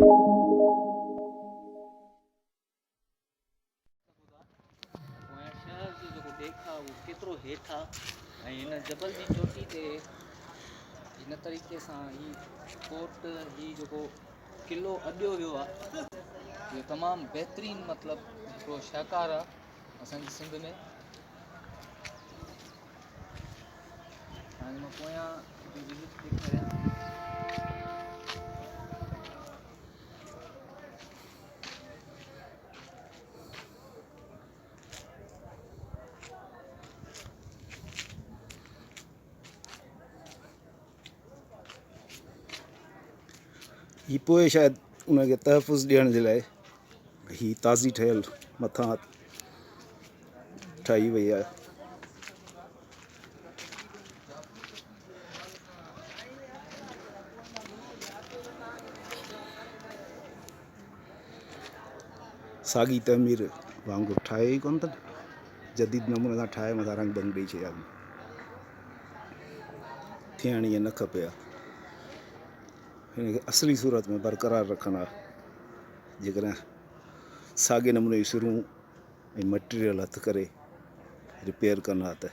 शहर जो जेको ॾेखा उहो केतिरो हेठि आहे ऐं हिन जबल जी चोटी ते हिन तरीक़े सां ही कोट ही जेको क़िलो अॾियो वियो आहे इहो तमामु बहितरीनु मतिलबु हिकिड़ो शाहकार आहे असांजी सिंध में। हाणे मां पोयां जी विज़िट ॾेखारियां। ही पोइ शायदि उनखे तहफ़ुज़ ॾियण जे लाइ ही ताज़ी ठहियल मथां ठाही वई आहे। साॻी तमीर वांगुरु ठाहे ई कोन अथनि, जदीद नमूने सां ठाहे मथां रंग भंग ॾेई छॾिया। थियण ईअं न खपे आहे, हिनखे असली सूरत में बरक़रार रखनि आहे। जेकॾहिं साॻे नमूने जी सिरूं ऐं मटीरियल हथु करे रिपेयर कनि हा त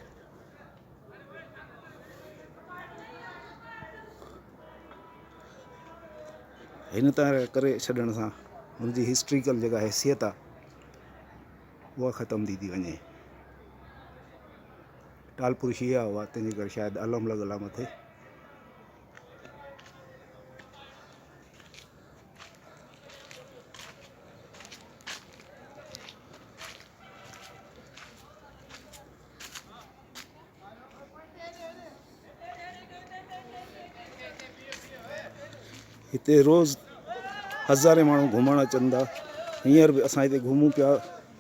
हिन तरह करे छॾण सां हुनजी हिस्ट्रिकल जेका हैसियत आहे उहा ख़तमु थी वञे। टालपुर शिया हुआ, तंहिंजे करे शायदि अलम लॻल आहे मथे। हिते रोज़ हज़ारे माण्हू घुमण अचनि था। हींअर बि असां हिते घुमूं पिया,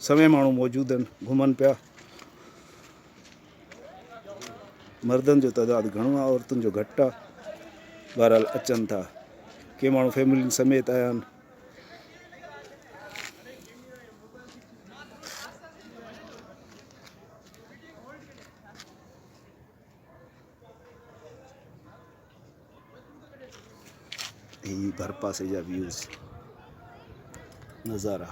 समय माण्हू मौजूदु आहिनि, घुमनि पिया। मर्दनि जो तइदादु घणो आहे, औरतुनि जो घटि आहे। बहरहाल अचनि था, के माण्हू फैमिलियुनि समेत आया आहिनि। ही भर पासे जा व्यूज़ नज़ारा।